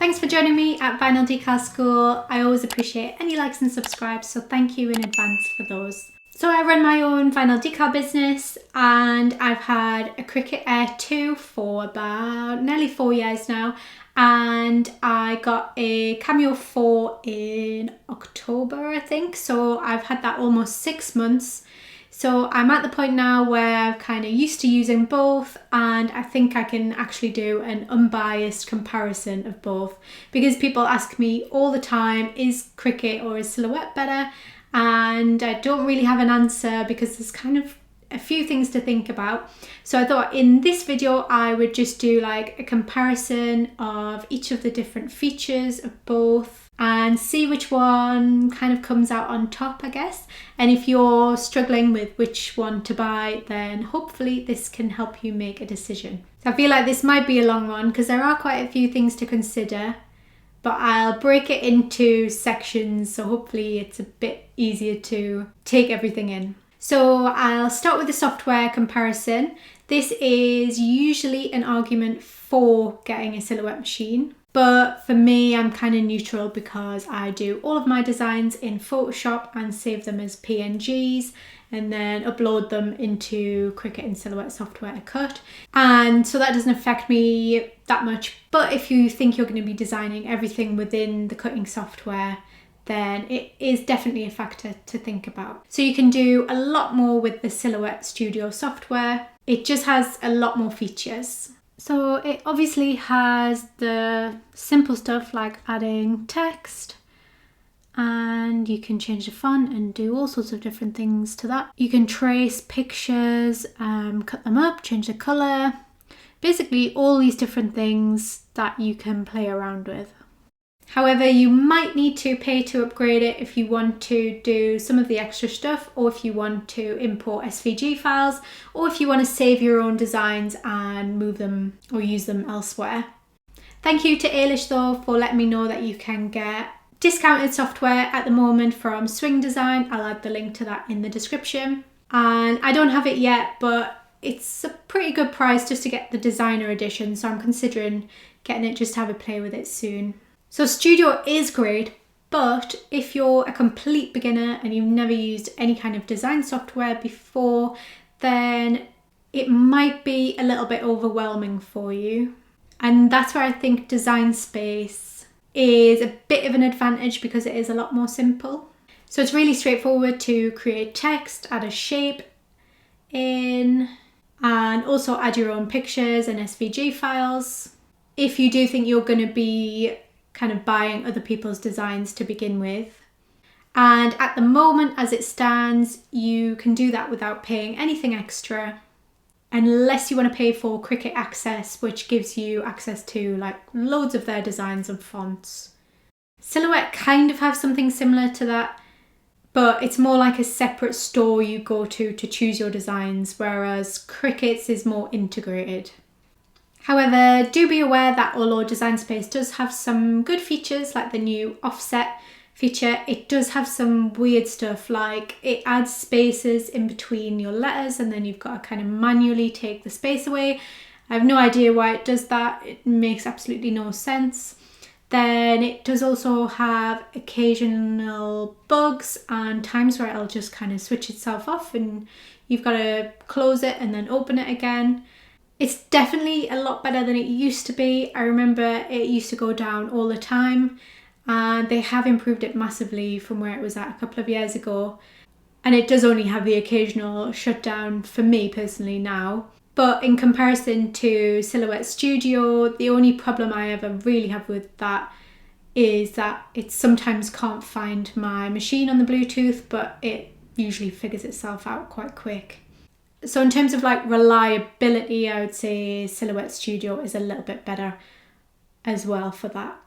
Thanks for joining me at Vinyl Decal School. I always appreciate any likes and subscribes, so thank you in advance for those. So I run my own vinyl decal business and I've had a Cricut Air 2 for about nearly 4 years now, and I got a Cameo 4 in October, I think, so I've had that almost 6 months. So I'm at the point now where I'm kind of used to using both, and I think I can actually do an unbiased comparison of both, because people ask me all the time, is Cricut or is Silhouette better? And I don't really have an answer because there's kind of a few things to think about. So I thought in this video I would just do like a comparison of each of the different features of both and see which one kind of comes out on top, I guess. And if you're struggling with which one to buy, then hopefully this can help you make a decision. So I feel like this might be a long one because there are quite a few things to consider, but I'll break it into sections, so hopefully it's a bit easier to take everything in. So I'll start with the software comparison. This is usually an argument for getting a Silhouette machine, but for me I'm kind of neutral because I do all of my designs in Photoshop and save them as PNGs and then upload them into Cricut and Silhouette software to cut, and so that doesn't affect me that much. But if you think you're going to be designing everything within the cutting software, then it is definitely a factor to think about. So you can do a lot more with the Silhouette Studio software. It just has a lot more features. So it obviously has the simple stuff like adding text, and you can change the font and do all sorts of different things to that. You can trace pictures, cut them up, change the colour, basically all these different things that you can play around with. However, you might need to pay to upgrade it if you want to do some of the extra stuff, or if you want to import SVG files, or if you want to save your own designs and move them or use them elsewhere. Thank you to Ailish though for letting me know that you can get discounted software at the moment from Swing Design. I'll add the link to that in the description. And I don't have it yet, but it's a pretty good price just to get the designer edition, so I'm considering getting it just to have a play with it soon. So Studio is great, but if you're a complete beginner and you've never used any kind of design software before, then it might be a little bit overwhelming for you. And that's where I think Design Space is a bit of an advantage because it is a lot more simple. So it's really straightforward to create text, add a shape in, and also add your own pictures and SVG files. If you do think you're going to be kind of buying other people's designs to begin with. And at the moment, as it stands, you can do that without paying anything extra, unless you want to pay for Cricut Access, which gives you access to like loads of their designs and fonts. Silhouette kind of have something similar to that, but it's more like a separate store you go to choose your designs, whereas Cricut's is more integrated. However, do be aware that although Design Space does have some good features like the new offset feature, it does have some weird stuff like it adds spaces in between your letters and then you've got to kind of manually take the space away. I have no idea why it does that. It makes absolutely no sense. Then it does also have occasional bugs and times where it'll just kind of switch itself off and you've got to close it and then open it again. It's definitely a lot better than it used to be. I remember it used to go down all the time, and they have improved it massively from where it was at a couple of years ago. And it does only have the occasional shutdown for me personally now. But in comparison to Silhouette Studio, the only problem I ever really have with that is that it sometimes can't find my machine on the Bluetooth, but it usually figures itself out quite quick. So in terms of like reliability, I would say Silhouette Studio is a little bit better as well for that.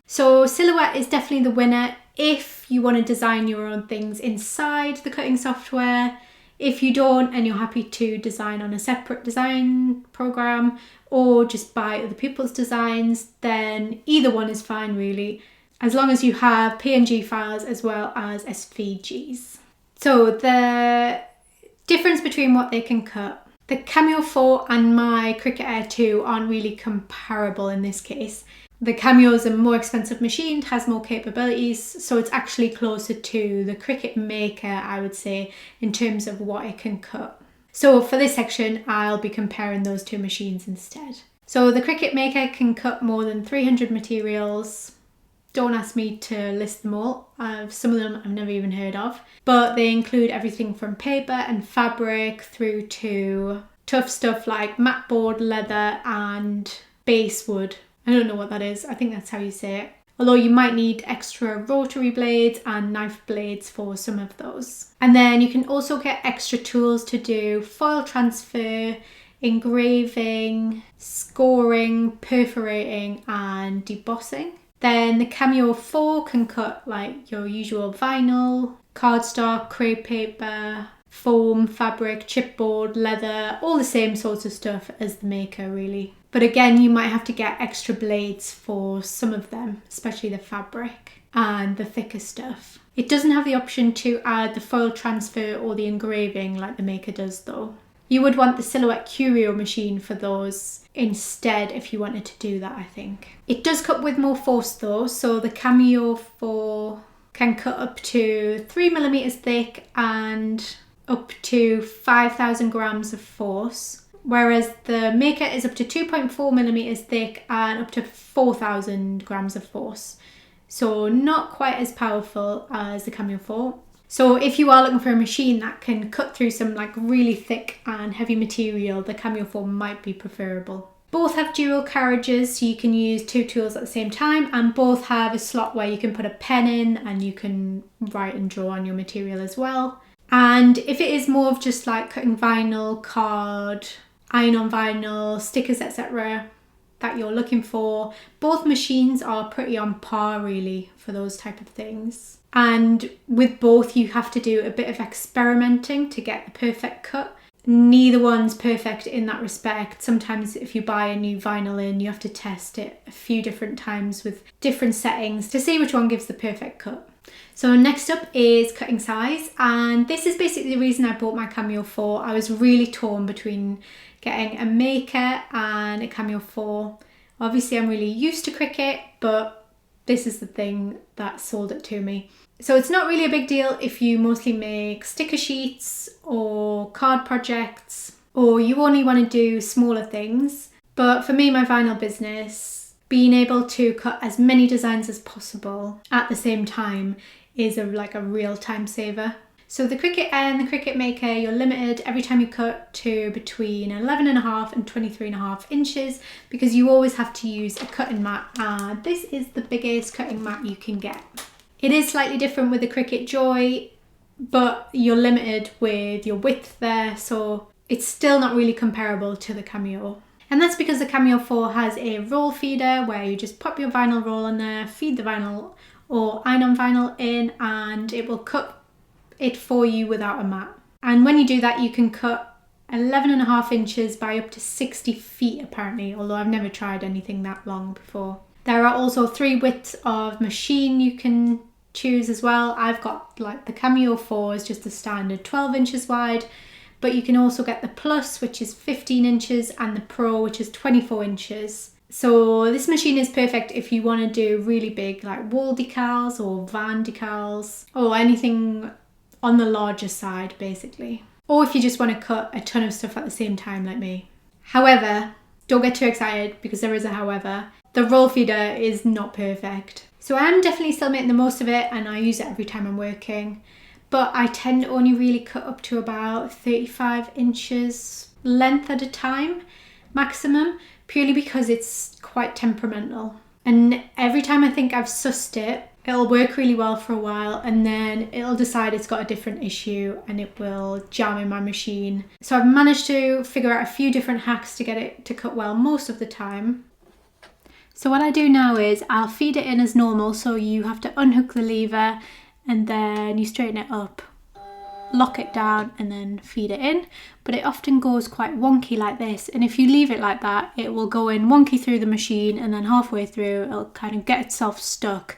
So Silhouette is definitely the winner if you want to design your own things inside the cutting software. If you don't and you're happy to design on a separate design program or just buy other people's designs, then either one is fine really, as long as you have PNG files as well as SVGs. So the difference between what they can cut. The Cameo 4 and my Cricut Air 2 aren't really comparable in this case. The Cameo is a more expensive machine, has more capabilities, so it's actually closer to the Cricut Maker, I would say, in terms of what it can cut. So for this section, I'll be comparing those two machines instead. So the Cricut Maker can cut more than 300 materials. Don't ask me to list them all. Some of them I've never even heard of, but they include everything from paper and fabric through to tough stuff like mat board, leather and basswood. I don't know what that is. I think that's how you say it. Although you might need extra rotary blades and knife blades for some of those. And then you can also get extra tools to do foil transfer, engraving, scoring, perforating and debossing. Then the Cameo 4 can cut like your usual vinyl, cardstock, crepe paper, foam, fabric, chipboard, leather, all the same sorts of stuff as the Maker really. But again, you might have to get extra blades for some of them, especially the fabric and the thicker stuff. It doesn't have the option to add the foil transfer or the engraving like the Maker does though. You would want the Silhouette Curio machine for those instead if you wanted to do that, I think. It does cut with more force though, so the Cameo 4 can cut up to 3mm thick and up to 5,000 grams of force. Whereas the Maker is up to 2.4mm thick and up to 4,000 grams of force. So not quite as powerful as the Cameo 4. So if you are looking for a machine that can cut through some like really thick and heavy material, the Cameo 4 might be preferable. Both have dual carriages, so you can use two tools at the same time, and both have a slot where you can put a pen in and you can write and draw on your material as well. And if it is more of just like cutting vinyl, card, iron on vinyl, stickers, etc. that you're looking for, both machines are pretty on par really for those type of things. And with both you have to do a bit of experimenting to get the perfect cut. Neither one's perfect in that respect. Sometimes if you buy a new vinyl in, you have to test it a few different times with different settings to see which one gives the perfect cut. So next up is cutting size, and this is basically the reason I bought my Cameo 4. I was really torn between getting a Maker and a Cameo 4. Obviously I'm really used to Cricut, but this is the thing that sold it to me. So it's not really a big deal if you mostly make sticker sheets or card projects, or you only want to do smaller things. But for me, my vinyl business, being able to cut as many designs as possible at the same time is a real time saver. So the Cricut Air and the Cricut Maker, you're limited every time you cut to between 11.5 and 23.5 inches because you always have to use a cutting mat, and this is the biggest cutting mat you can get. It is slightly different with the Cricut Joy, but you're limited with your width there, so it's still not really comparable to the Cameo. And that's because the Cameo 4 has a roll feeder where you just pop your vinyl roll in there, feed the vinyl or iron on vinyl in, and it will cut it for you without a mat. And when you do that, you can cut 11.5 inches by up to 60 feet apparently, although I've never tried anything that long before. There are also 3 widths of machine you can choose as well. I've got like the Cameo 4 is just a standard 12 inches wide, but you can also get the Plus, which is 15 inches, and the Pro, which is 24 inches. So this machine is perfect if you want to do really big like wall decals or van decals or anything on the larger side basically. Or if you just want to cut a ton of stuff at the same time like me. However, don't get too excited because there is a however. The roll feeder is not perfect. So I'm definitely still making the most of it and I use it every time I'm working. But I tend to only really cut up to about 35 inches length at a time maximum, purely because it's quite temperamental. And every time I think I've sussed it, it'll work really well for a while and then it'll decide it's got a different issue and it will jam in my machine. So I've managed to figure out a few different hacks to get it to cut well most of the time. So what I do now is I'll feed it in as normal, so you have to unhook the lever and then you straighten it up, lock it down and then feed it in. But it often goes quite wonky like this, and if you leave it like that it will go in wonky through the machine and then halfway through it'll kind of get itself stuck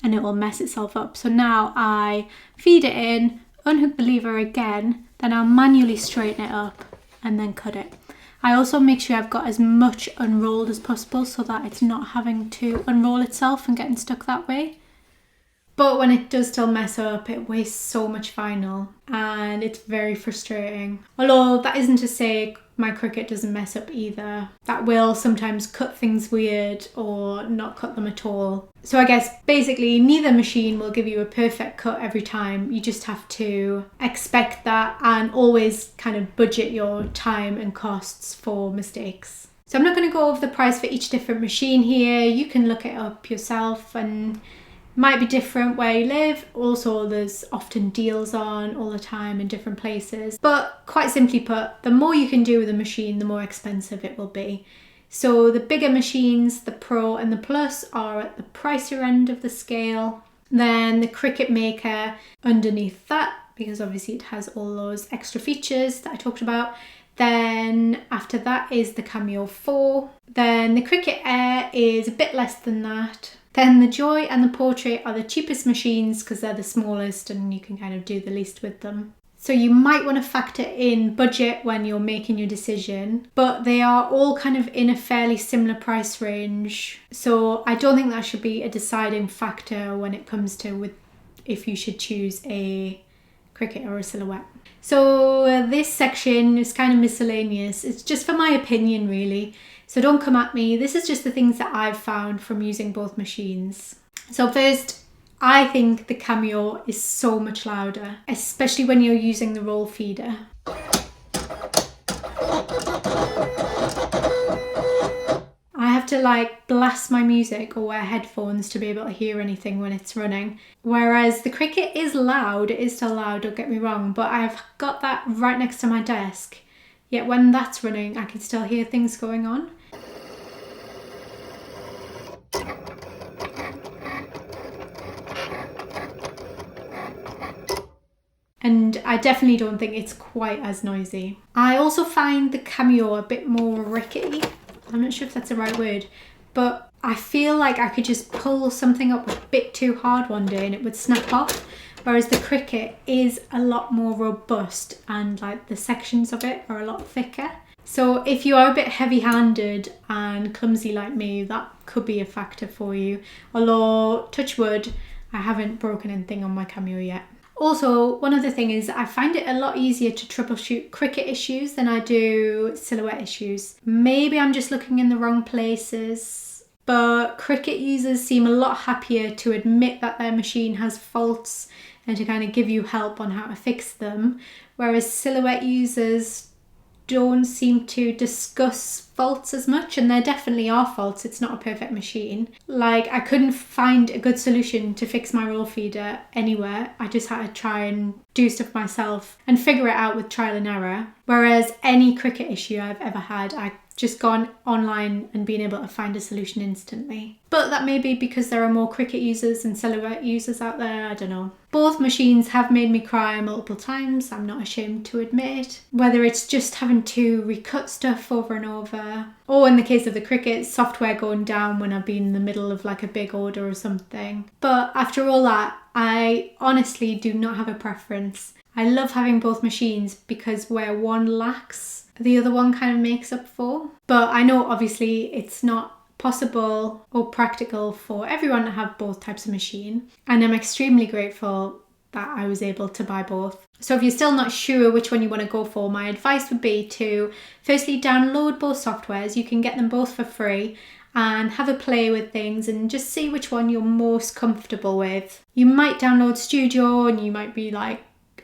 and it will mess itself up. So now I feed it in, unhook the lever again, then I'll manually straighten it up and then cut it. I also make sure I've got as much unrolled as possible so that it's not having to unroll itself and getting stuck that way. But when it does still mess up, it wastes so much vinyl and it's very frustrating. Although that isn't to say my Cricut doesn't mess up either. That will sometimes cut things weird or not cut them at all. So I guess basically neither machine will give you a perfect cut every time. You just have to expect that and always kind of budget your time and costs for mistakes. So I'm not going to go over the price for each different machine here. You can look it up yourself, and might be different where you live. Also, there's often deals on all the time in different places. But quite simply put, the more you can do with a machine, the more expensive it will be. So the bigger machines, the Pro and the Plus, are at the pricier end of the scale. Then the Cricut Maker underneath that, because obviously it has all those extra features that I talked about. Then after that is the Cameo 4. Then the Cricut Air is a bit less than that. Then the Joy and the Portrait are the cheapest machines because they're the smallest and you can kind of do the least with them. So you might want to factor in budget when you're making your decision, but they are all kind of in a fairly similar price range. So I don't think that should be a deciding factor when it comes to if you should choose a Cricut or a Silhouette. So this section is kind of miscellaneous. It's just for my opinion, really. So don't come at me. This is just the things that I've found from using both machines. So first, I think the Cameo is so much louder, especially when you're using the roll feeder. I have to blast my music or wear headphones to be able to hear anything when it's running. Whereas the Cricut is loud, it is still loud, don't get me wrong, but I've got that right next to my desk. Yet when that's running, I can still hear things going on. And I definitely don't think it's quite as noisy. I also find the Cameo a bit more rickety. I'm not sure if that's the right word, but I feel like I could just pull something up a bit too hard one day and it would snap off. Whereas the Cricut is a lot more robust and the sections of it are a lot thicker. So if you are a bit heavy-handed and clumsy like me, that could be a factor for you. Although, touch wood, I haven't broken anything on my Cameo yet. Also, one other thing is I find it a lot easier to troubleshoot Cricut issues than I do Silhouette issues. Maybe I'm just looking in the wrong places, but Cricut users seem a lot happier to admit that their machine has faults and to kind of give you help on how to fix them, whereas Silhouette users don't seem to discuss faults as much, and there definitely are faults. It's not a perfect machine. I couldn't find a good solution to fix my roll feeder anywhere. I just had to try and do stuff myself and figure it out with trial and error. Whereas any Cricut issue I've ever had, I've just gone online and been able to find a solution instantly. But that may be because there are more Cricut users and Silhouette users out there, I don't know. Both machines have made me cry multiple times, I'm not ashamed to admit. Whether it's just having to recut stuff over and over, or in the case of the Cricut, software going down when I've been in the middle of a big order or something. But after all that, I honestly do not have a preference. I love having both machines because where one lacks, the other one kind of makes up for. But I know obviously it's not possible or practical for everyone to have both types of machine, and I'm extremely grateful that I was able to buy both. So if you're still not sure which one you want to go for, my advice would be to firstly download both softwares. You can get them both for free and have a play with things and just see which one you're most comfortable with. You might download Studio and you might be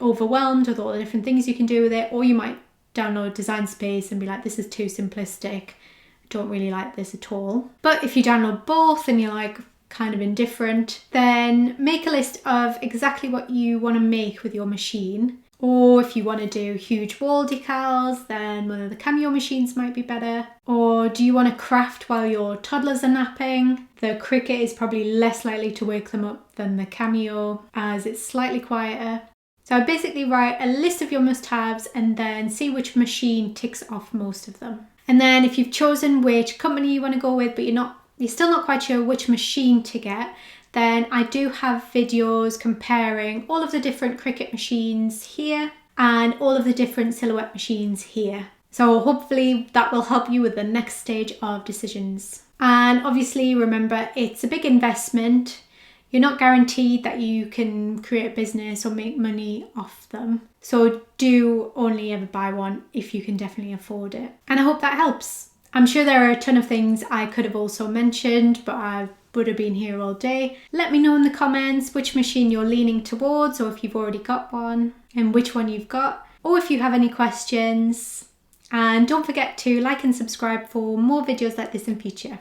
overwhelmed with all the different things you can do with it, or you might download Design Space and be like, this is too simplistic, I don't really like this at all. But if you download both and you're kind of indifferent, then make a list of exactly what you want to make with your machine. Or if you want to do huge wall decals, then one of the Cameo machines might be better. Or do you want to craft while your toddlers are napping? The Cricut is probably less likely to wake them up than the Cameo, as it's slightly quieter. So I basically write a list of your must-haves and then see which machine ticks off most of them. And then if you've chosen which company you want to go with, but you're still not quite sure which machine to get, then I do have videos comparing all of the different Cricut machines here and all of the different Silhouette machines here. So hopefully that will help you with the next stage of decisions. And obviously remember, it's a big investment. You're not guaranteed that you can create a business or make money off them. So do only ever buy one if you can definitely afford it. And I hope that helps. I'm sure there are a ton of things I could have also mentioned, but I would have been here all day. Let me know in the comments which machine you're leaning towards, or if you've already got one and which one you've got, or if you have any questions. And don't forget to like and subscribe for more videos like this in future.